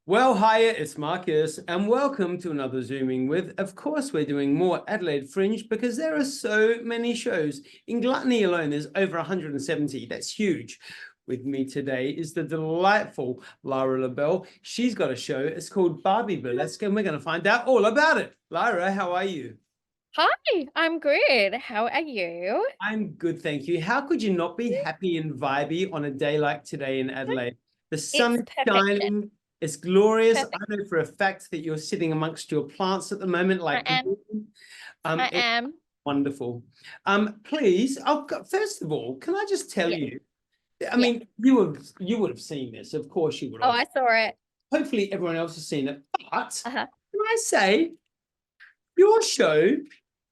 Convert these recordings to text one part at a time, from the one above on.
Well, hiya, it's Marcus, and welcome to another Zooming with. Of course, we're doing more Adelaide Fringe because there are so many shows. In Gluttony alone, there's over 170. That's huge. With me today is the delightful Lyra La Belle. She's got a show. It's called Barbie Burlesque, and we're going to find out all about it. Lyra, how are you? Hi, I'm good. How are you? I'm good, thank you. How could you not be happy and vibey on a day like today in Adelaide? The sun It's is perfection. shining. It's glorious. I Perfect. know for a fact that you're sitting amongst your plants at the moment, I like me. am. I It's am. wonderful. Please, first of all, can I just tell Yeah. you? I Yeah. mean, you would have seen this, of course you would Oh, have. I saw it. Hopefully, everyone else has seen it. But Uh-huh. can I say, your show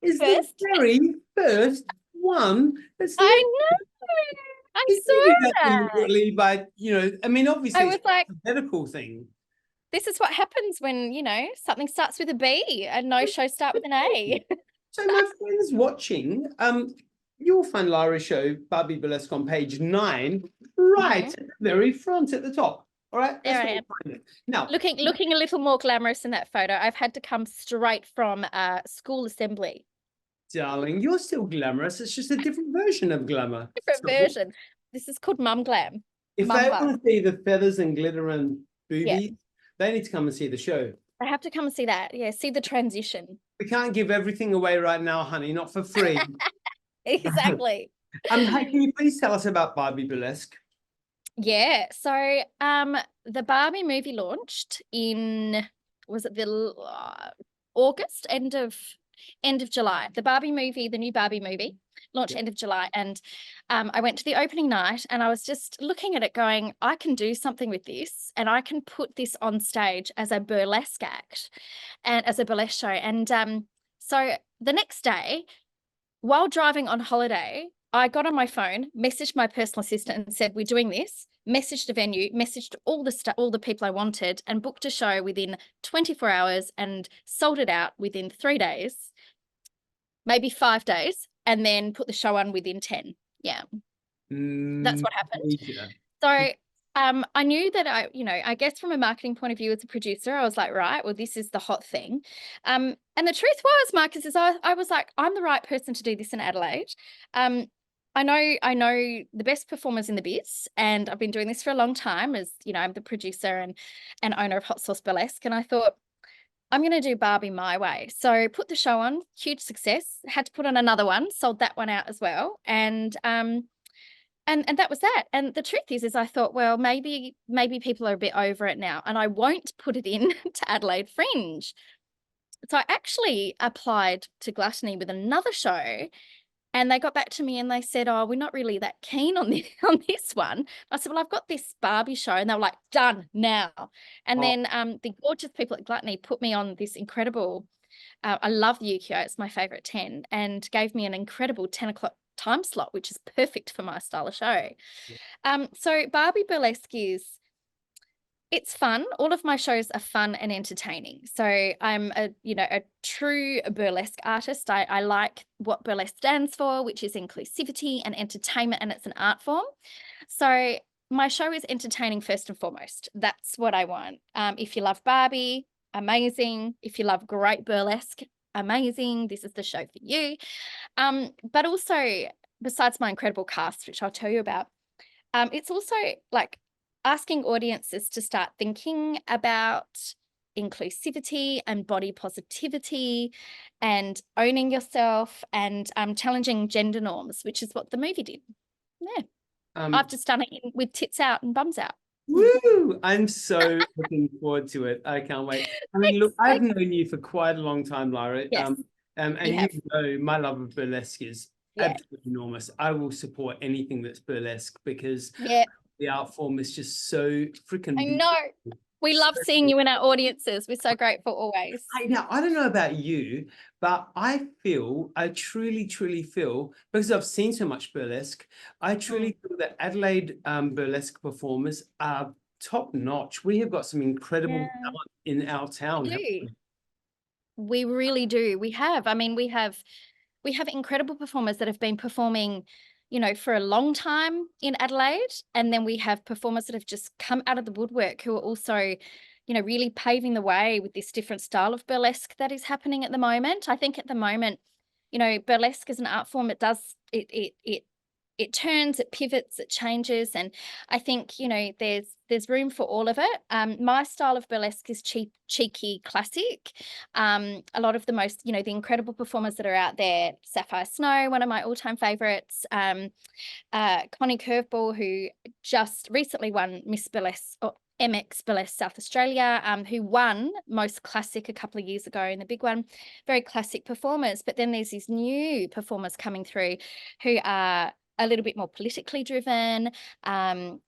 is the First, very first one that's I know. I you saw do that that. deliberately, but I mean, I obviously it's was like, a medical thing. this is what happens when, something starts with a B and no show start with an A. So my friends watching, you'll find Lyra's show, Barbie Burlesque, on page 9, right Hmm. at the very front at the top. All right, There that's I where am. you'll find it. Now, Looking a little more glamorous in that photo. I've had to come straight from school assembly. darling, you're still glamorous. It's just a different version of glamour. Different So version. This is called mum glam. if Mum they bun. want to see the feathers and glitter and Yeah. boobies, they need to come and see the show. I have to come and see that. Yeah, see the transition. We can't give everything away right now, honey, not for free. Exactly. Hey, can you please tell us about Barbie Burlesque? Yeah. So the Barbie movie launched in, was it the August, end of July. The Barbie movie, the new Barbie movie, launched end of July. And I went to the opening night and I was just looking at it going, I can do something with this and I can put this on stage as a burlesque act and as a burlesque show. And so the next day, while driving on holiday, I got on my phone, messaged my personal assistant and said, we're doing this, messaged the venue, messaged all the people I wanted and booked a show within 24 hours and sold it out within 3 days, maybe 5 days, and then put the show on within 10. Yeah, that's what happened. Major. So I knew that I guess from a marketing point of view as a producer, I was like, right, well, this is the hot thing. And the truth was, Marcus, is I was like, I'm the right person to do this in Adelaide. I know the best performers in the biz, and I've been doing this for a long time as, I'm the producer and owner of Hot Sauce Burlesque. And I thought, I'm going to do Barbie my way. So put the show on, huge success, had to put on another one, sold that one out as well. And that was that. And the truth is I thought, well, maybe people are a bit over it now, and I won't put it in to Adelaide Fringe. So I actually applied to Gluttony with another show, and they got back to me and they said, oh, we're not really that keen on this on this one. I said, well, I've got this Barbie show, and they were like, done now. And Oh, then the gorgeous people at Gluttony put me on this incredible. I love the UQO; it's my favorite 10, and gave me an incredible 10 o'clock time slot, which is perfect for my style of show. So Barbie Burlesque it's fun. All of my shows are fun and entertaining. So I'm a true burlesque artist. I like what burlesque stands for, which is inclusivity and entertainment, and it's an art form. So my show is entertaining first and foremost. That's what I want. If you love Barbie, amazing. If you love great burlesque, amazing. This is the show for you. But also, besides my incredible cast, which I'll tell you about, it's also like asking audiences to start thinking about inclusivity and body positivity and owning yourself and challenging gender norms, which is what the movie did. Yeah. I've just done it with tits out and bums out. woo! I'm so looking forward to it. I can't wait. I mean, look, I've known you for quite a long time, Lyra. Yes, And you you have. know my love of burlesque is Yeah. absolutely enormous. I will support anything that's burlesque because Yeah. the art form is just so freaking I beautiful. know. We love seeing you in our audiences. We're so grateful always. I don't know about you, but I truly, truly feel, because I've seen so much burlesque, I truly feel that Adelaide burlesque performers are top notch. We have got some incredible Yeah, talent in our town, we haven't do. we? We really do. We have. I mean, we have incredible performers that have been performing, for a long time in Adelaide. And then we have performers that have just come out of the woodwork who are also really paving the way with this different style of burlesque that is happening at the moment. I think at the moment, burlesque is an art form. It turns, it pivots, it changes, and I think there's room for all of it. My style of burlesque is cheeky, classic. A lot of the most, the incredible performers that are out there, Sapphire Snow, one of my all-time favorites, Connie Curveball, who just recently won Miss Burlesque or MX Burlesque South Australia, who won Most Classic a couple of years ago in the big one. Very classic performers, but then there's these new performers coming through who are a little bit more politically driven, a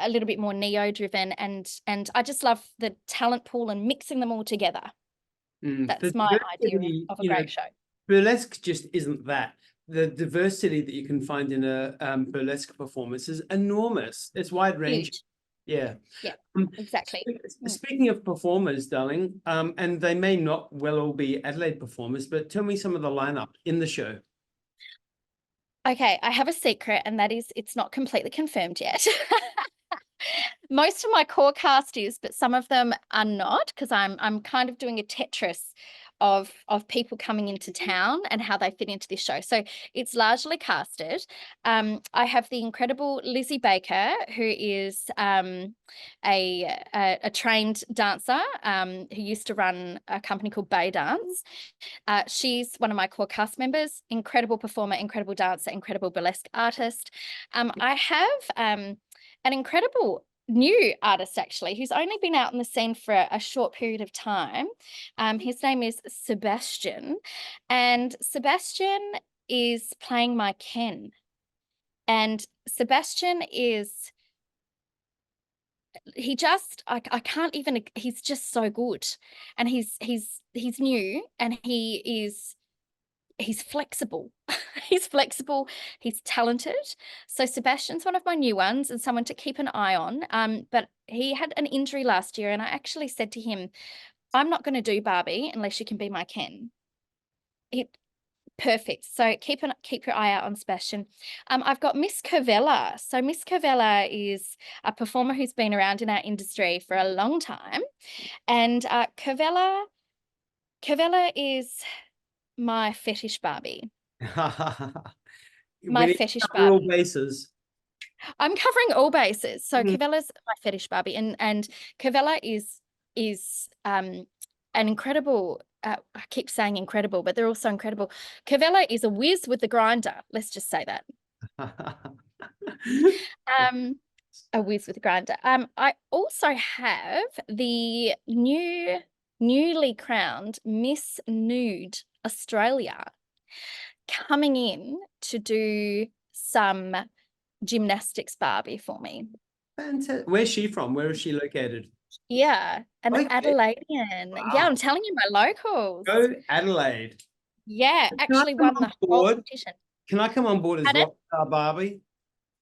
little bit more neo-driven, and I just love the talent pool and mixing them all together. That's my idea of a great show. Burlesque just isn't that. The diversity that you can find in a burlesque performance is enormous. It's wide ranging. Yeah. Yeah, exactly. Speaking of performers, darling, and they may not well all be Adelaide performers, but tell me some of the lineup in the show. Okay, I have a secret, and that is it's not completely confirmed yet. Most of my core cast is, but some of them are not, because I'm kind of doing a Tetris of people coming into town and how they fit into this show. So it's largely casted. I have the incredible Lizzie Baker, who is a trained dancer who used to run a company called Bay Dance. She's one of my core cast members, incredible performer, incredible dancer, incredible burlesque artist. I have an incredible new artist, actually, who's only been out in the scene for a short period of time. His name is Sebastian, and Sebastian is playing my Ken. And Sebastian is, I can't even, he's just so good. And he's new, and he's flexible. He's flexible. He's talented. So Sebastian's one of my new ones and someone to keep an eye on. But he had an injury last year, and I actually said to him, I'm not going to do Barbie unless you can be my Ken. Perfect. So keep your eye out on Sebastian. I've got Miss Covella. So Miss Covella is a performer who's been around in our industry for a long time. And Covella is my fetish Barbie. My fetish Barbie. All bases. I'm covering all bases. So Covella's my fetish Barbie, and Covella is an incredible. I keep saying incredible, but they're also incredible. Covella is a whiz with the grinder. Let's just say that. A whiz with the grinder. I also have the newly crowned Miss Nude Australia coming in to do some gymnastics Barbie for me. Fantastic. Where's she from? Where is she located? Yeah, an Adelaidean. Wow. Yeah, I'm telling you, my locals. Go Adelaide. Yeah, actually won the whole competition. Can I come on board as Rockstar Barbie?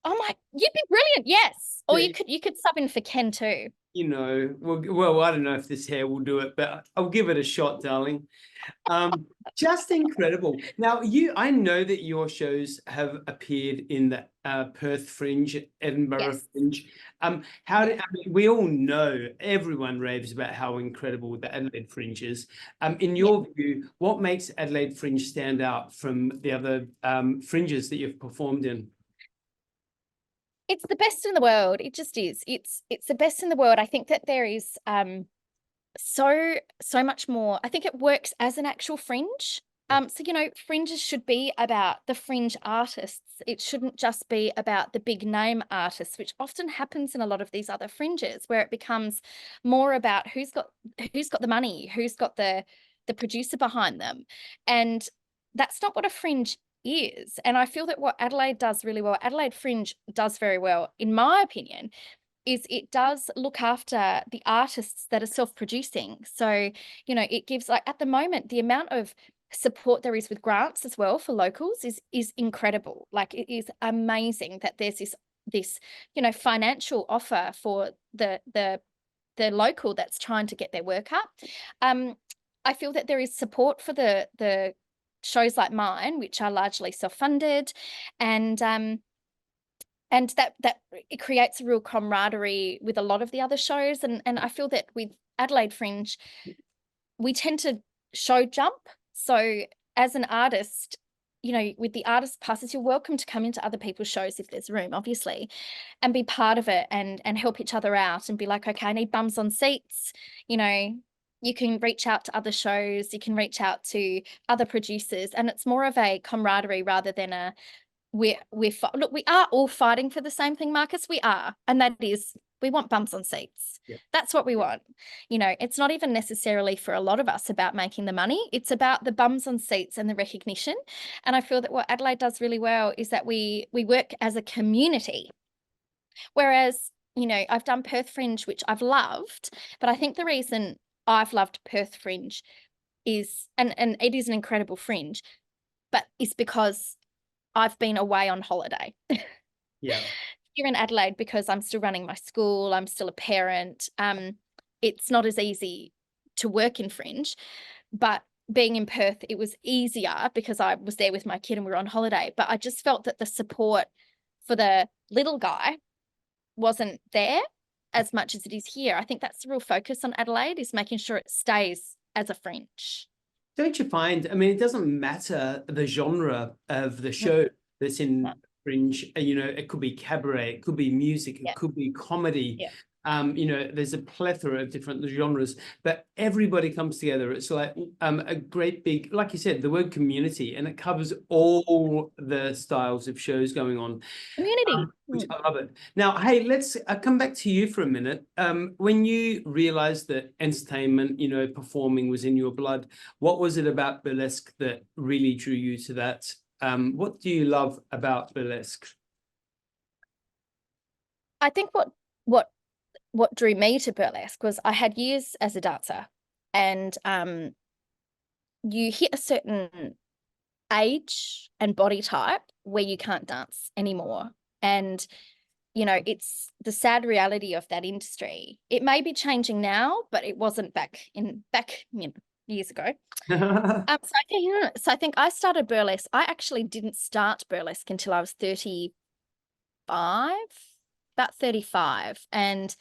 Oh my, you'd be brilliant, yes. Or you could sub in for Ken too. Well, I don't know if this hair will do it, but I'll give it a shot, darling. Just incredible. Now, I know that your shows have appeared in the Perth Fringe, Edinburgh Fringe. We all know, everyone raves about how incredible the Adelaide Fringe is. In your view, what makes Adelaide Fringe stand out from the other fringes that you've performed in? It's the best in the world. It just is. It's the best in the world. I think that there is so much more. I think it works as an actual fringe. So, fringes should be about the fringe artists. It shouldn't just be about the big name artists, which often happens in a lot of these other fringes, where it becomes more about who's got the money, who's got the producer behind them. And that's not what a fringe is. And I feel that what Adelaide does really well, Adelaide Fringe does very well, in my opinion, is it does look after the artists that are self-producing. So, it gives, like, at the moment, the amount of support there is with grants as well for locals is incredible. Like, it is amazing that there's this financial offer for the local that's trying to get their work up. I feel that there is support for the shows like mine, which are largely self-funded, and that it creates a real camaraderie with a lot of the other shows. And I feel that with Adelaide Fringe, we tend to show jump. So as an artist, you know, with the artist passes, you're welcome to come into other people's shows if there's room, obviously, and be part of it and help each other out and be like, okay, I need bums on seats. You know, you can reach out to other shows, you can reach out to other producers, and it's more of a camaraderie rather than a look, we are all fighting for the same thing, Marcus. We are, and that is we want bums on seats. Yeah. That's what we want. You know, it's not even necessarily for a lot of us about making the money. It's about the bums on seats and the recognition. And I feel that what Adelaide does really well is that we work as a community. Whereas, you know, I've done Perth Fringe, which I've loved, but I think the reason I've loved Perth Fringe is, and it is an incredible fringe, but it's because I've been away on holiday. Yeah. Here in Adelaide, because I'm still running my school, I'm still a parent. It's not as easy to work in Fringe, but being in Perth, it was easier because I was there with my kid and we were on holiday. But I just felt that the support for the little guy wasn't there as much as it is here. I think that's the real focus on Adelaide, is making sure it stays as a Fringe. Don't you find, I mean, it doesn't matter the genre of the show that's in Fringe, you know, it could be cabaret, it could be music, it could be comedy. Yeah. You know, there's a plethora of different genres, but everybody comes together. It's like a great big, like you said, the word community, and it covers all the styles of shows going on. Community. Which I love it. Now, hey, let's come back to you for a minute. When you realized that entertainment, you know, performing was in your blood, what was it about burlesque that really drew you to that? What do you love about burlesque? I think what drew me to burlesque was I had years as a dancer, and you hit a certain age and body type where you can't dance anymore. And, you know, it's the sad reality of that industry. It may be changing now, but it wasn't back you know, years ago. So I think I started burlesque. I actually didn't start burlesque until I was 35, about 35. And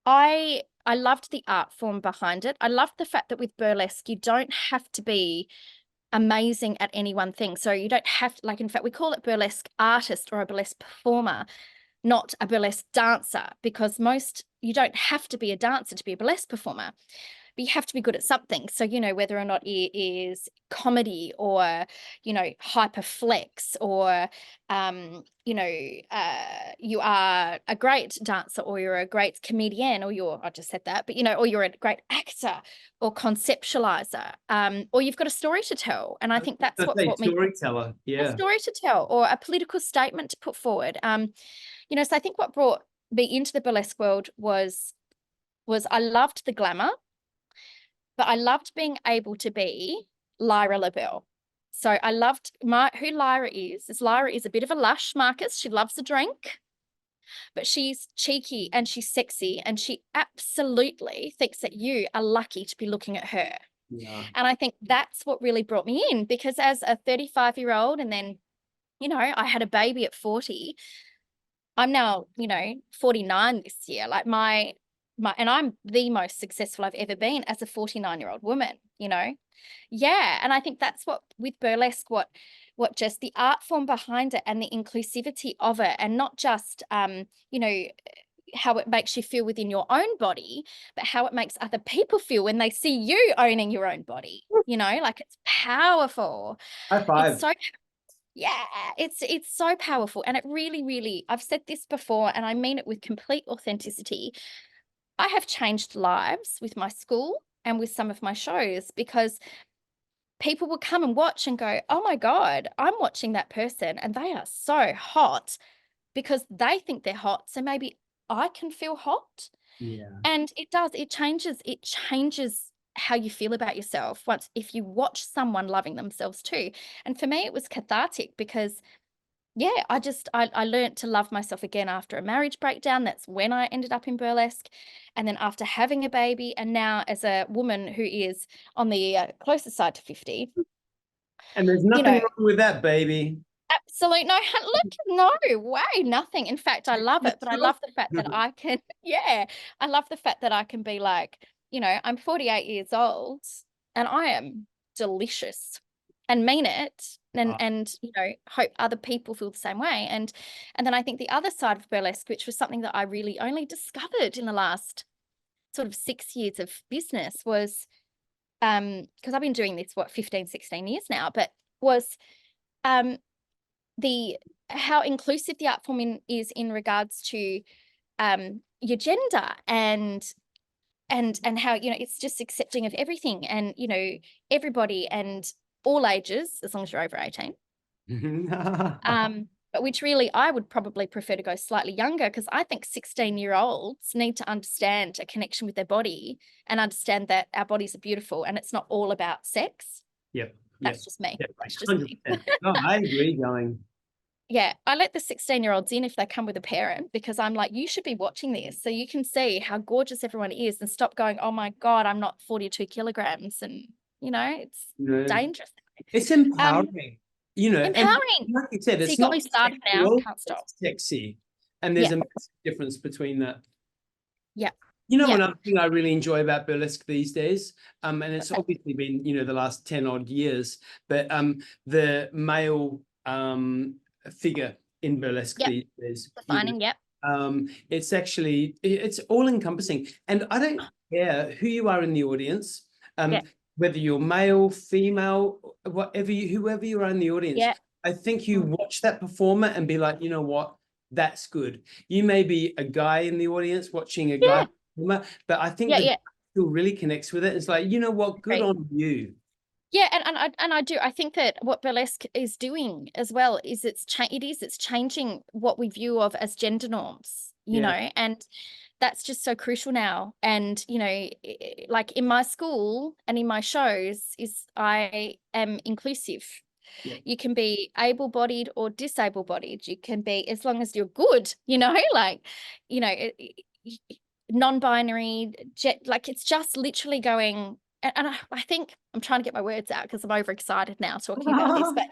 I loved the art form behind it. I loved the fact that with burlesque, you don't have to be amazing at any one thing. So you don't have to, like, in fact, we call it burlesque artist or a burlesque performer, not a burlesque dancer, because you don't have to be a dancer to be a burlesque performer. But you have to be good at something. So, you know, whether or not it is comedy or, you know, hyperflex or, you know, you are a great dancer or you're a great comedian or I just said that, but, you know, or you're a great actor or conceptualizer, or you've got a story to tell. And I think that's what brought me. Storyteller, yeah. A story to tell or a political statement to put forward. You know, so I think what brought me into the burlesque world was I loved the glamour, but I loved being able to be Lyra La Belle. So I loved who Lyra is. Lyra is a bit of a lush, Marcus. She loves a drink, but she's cheeky and she's sexy, and she absolutely thinks that you are lucky to be looking at her. Yeah. And I think that's what really brought me in, because as a 35-year-old, and then, you know, I had a baby at 40. I'm now, you know, 49 this year. Like and I'm the most successful I've ever been as a 49-year-old woman, you know? Yeah. And I think that's what with burlesque, what just the art form behind it and the inclusivity of it, and not just, you know, how it makes you feel within your own body, but how it makes other people feel when they see you owning your own body, you know, like it's powerful. High five. It's so yeah, it's so powerful. And it really, really, I've said this before, and I mean it with complete authenticity. I have changed lives with my school and with some of my shows, because people will come and watch and go, oh my God, I'm watching that person and they are so hot, because they think they're hot. So maybe I can feel hot. Yeah. And it changes how you feel about yourself if you watch someone loving themselves too. And for me, it was cathartic, because yeah, I learned to love myself again after a marriage breakdown. That's when I ended up in burlesque. And then after having a baby, and now as a woman who is on the closer side to 50. And there's nothing wrong with that, baby. Absolutely. No, look, no way, nothing. In fact, I love it, but I love the fact that I can, I love the fact that I can be like, I'm 48 years old and I am delicious and mean it. And hope other people feel the same way. And then I think the other side of burlesque, which was something that I really only discovered in the last sort of 6 years of business, was because I've been doing this 15, 16 years now, but was how inclusive the art form is in regards to your gender and how it's just accepting of everything and everybody and all ages, as long as you're over 18. But which really I would probably prefer to go slightly younger, because I think 16-year-olds need to understand a connection with their body and understand that our bodies are beautiful and it's not all about sex. Yep. That's just me. Yep. That's just me. No, I agree, darling. Yeah, I let the 16-year-olds in if they come with a parent, because I'm like, you should be watching this so you can see how gorgeous everyone is and stop going, oh my God, I'm not 42 kilograms. And, it's dangerous. It's empowering, empowering. And like you said, So it's you got not me started now, can't stop. It's sexy. And there's a massive difference between that. Yeah. Another thing I really enjoy about burlesque these days, and it's obviously been, the last 10 odd years, but the male figure in burlesque these days. Defining, it's all encompassing. And I don't care who you are in the audience, whether you're male, female, whoever you are in the audience. I think you watch that performer and be like, you know what, that's good. You may be a guy in the audience watching a guy performer, but I think that still really connects with it. It's like, you know what, good on you. Yeah, and I do. I think that what burlesque is doing as well is it's changing what we view of as gender norms, you know, and that's just so crucial now. And, like in my school and in my shows I am inclusive. Yeah. You can be able-bodied or disabled-bodied. You can be, as long as you're good, non-binary, like it's just literally going. And I think I'm trying to get my words out because I'm overexcited now talking about this. But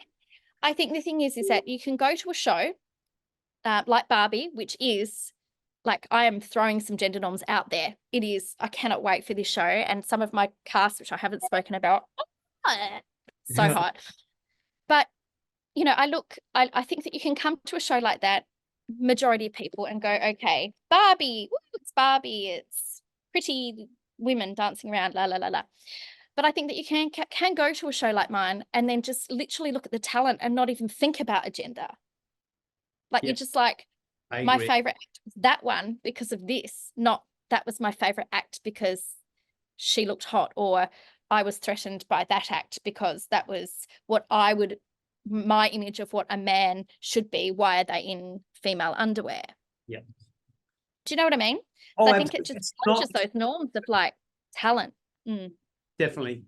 I think the thing is that you can go to a show like Barbie, which is like, I am throwing some gender norms out there. It is, I cannot wait for this show. And some of my cast, which I haven't spoken about, so hot. But, I think that you can come to a show like that, majority of people, and go, okay, Barbie, woo, it's Barbie, it's pretty women dancing around, la la la la. But I think that you can go to a show like mine and then just literally look at the talent and not even think about a gender. Like you're just like, my favorite act was that one because of this, not that was my favorite act because she looked hot, or I was threatened by that act because that was what my image of what a man should be. Why are they in female underwear? Yeah. Do you know what I mean? Oh, I think it just touches those norms of like talent. Definitely.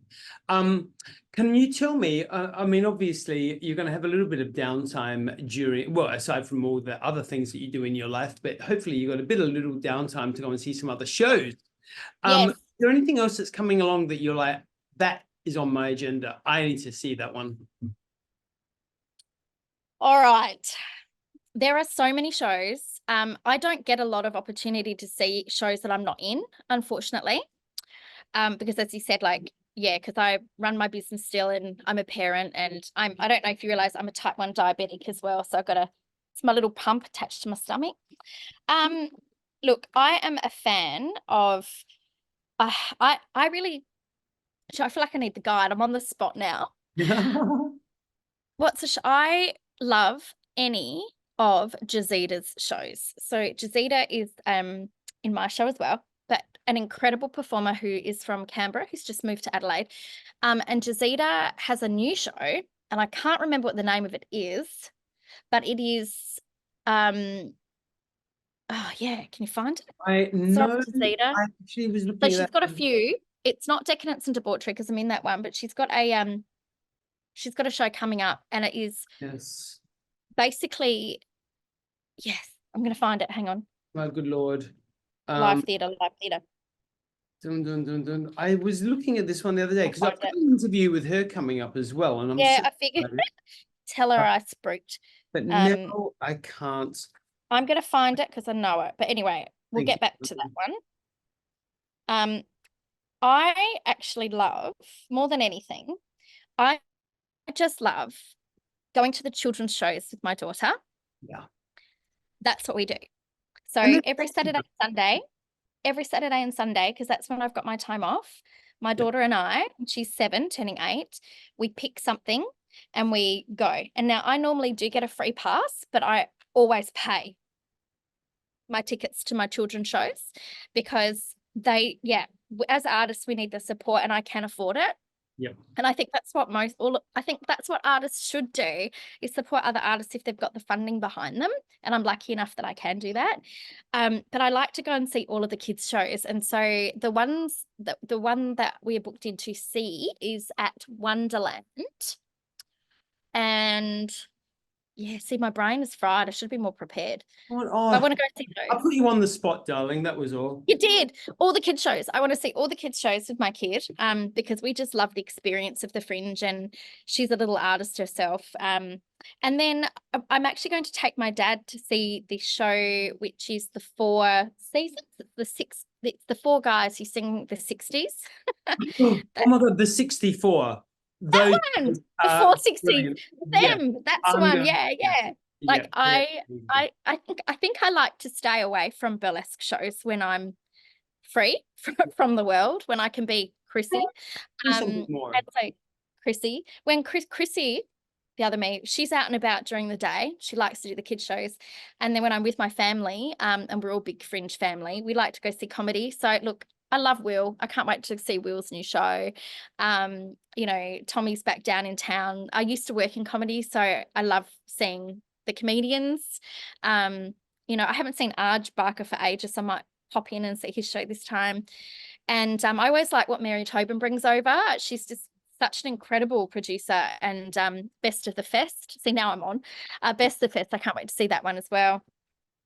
Can you tell me, I mean, obviously you're going to have a little bit of downtime aside from all the other things that you do in your life, but hopefully you got a little downtime to go and see some other shows. Yes. Is there anything else that's coming along that you're like, that is on my agenda, I need to see that one? All right. There are so many shows. I don't get a lot of opportunity to see shows that I'm not in, unfortunately. Because as you said, like, because I run my business still and I'm a parent, and I don't know if you realize I'm a type 1 diabetic as well. So it's my little pump attached to my stomach. Look, I am a fan of, I feel like I need the guide. I'm on the spot now. I love any of Jazita's shows. So Jazita is in my show as well, but an incredible performer who is from Canberra, who's just moved to Adelaide. And Jazita has a new show, and I can't remember what the name of it is, but it is can you find it? I know. Jazita. I actually was looking. So she's got a few. It's not Decadence and Debauchery because I'm in that one, but she's got a show coming up, and it is basically, I'm going to find it. Hang on. My good Lord. Live theatre. Dun, dun, dun, dun. I was looking at this one the other day because I've got an interview with her coming up as well. And I figured. Tell her I spooked. But now I can't. I'm going to find it because I know it. But anyway, we'll get back to that one. I actually love, more than anything, I just love going to the children's shows with my daughter. Yeah. That's what we do. So every Saturday and Sunday, because that's when I've got my time off, my daughter and I, she's 7, turning 8, we pick something and we go. And now I normally do get a free pass, but I always pay my tickets to my children's shows because as artists, we need the support and I can afford it. Yeah. And I think that's what I think that's what artists should do, is support other artists if they've got the funding behind them. And I'm lucky enough that I can do that. But I like to go and see all of the kids' shows. And so the one that we are booked in to see is at Wonderland. And yeah, see, my brain is fried. I should be more prepared. But I want to go see those. I put you on the spot, darling. That was all. You did. All the kids' shows. I want to see all the kids' shows with my kid, because we just love the experience of the Fringe, and she's a little artist herself. And then I'm actually going to take my dad to see the show, which is the 4 seasons. It's the 4 guys who sing the 60s. Oh my God, the 64. That one, the 460s. Them. That's the one. Yeah. Like I think I like to stay away from burlesque shows when I'm free from the world, when I can be Chrissy. And so Chrissy, when Chrissy, the other me, she's out and about during the day. She likes to do the kids shows. And then when I'm with my family, and we're all big Fringe family, we like to go see comedy. So look, I love Will. I can't wait to see Will's new show. You know, Tommy's back down in town. I used to work in comedy, so I love seeing the comedians. You know, I haven't seen Arj Barker for ages, so I might pop in and see his show this time. And I always like what Mary Tobin brings over. She's just such an incredible producer. And Best of the Fest. See, now I'm on Best of the Fest. I can't wait to see that one as well.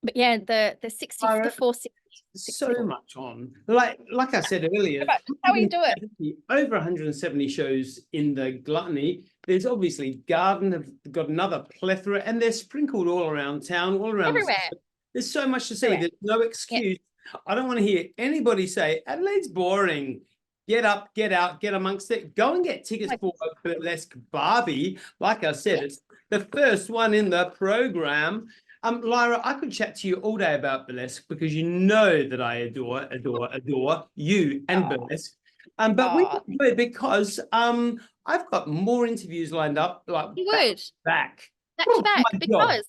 But yeah, the 460. So much on. Like I said earlier, how you do it? Over 170 shows in the Gluttony. There's obviously Garden have got another plethora, and they're sprinkled all around town, all around everywhere. There's so much to see. There's no excuse. I don't want to hear anybody say Adelaide's boring. Get up, get out, get amongst it. Go and get tickets for Burlesque Barbie. Like I said, it's the first one in the program. Lyra, I could chat to you all day about burlesque because you know that I adore you and burlesque. But we can do it because I've got more interviews lined up, like back to back. Because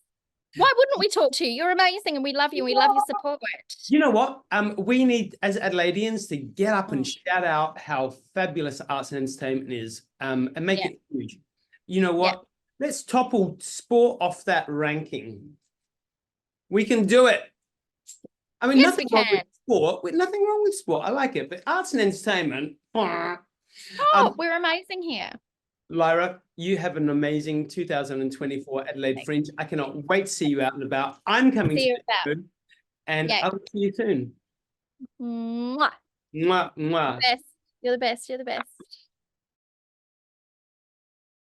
why wouldn't we talk to you? You're amazing, and we love you. And we love your support. You know what? We need, as Adelaideans, to get up and shout out how fabulous arts and entertainment is, and make it huge. You know what? Let's topple sport off that ranking. We can do it. I mean, nothing wrong with sport. Nothing wrong with sport. I like it. But arts and entertainment. We're amazing here. Lyra, you have an amazing 2024 Adelaide Fringe. I cannot wait to see you out and about. I'm coming to you, and I'll see you soon. Mwah. Mwah, mwah. You're the best. You're the best.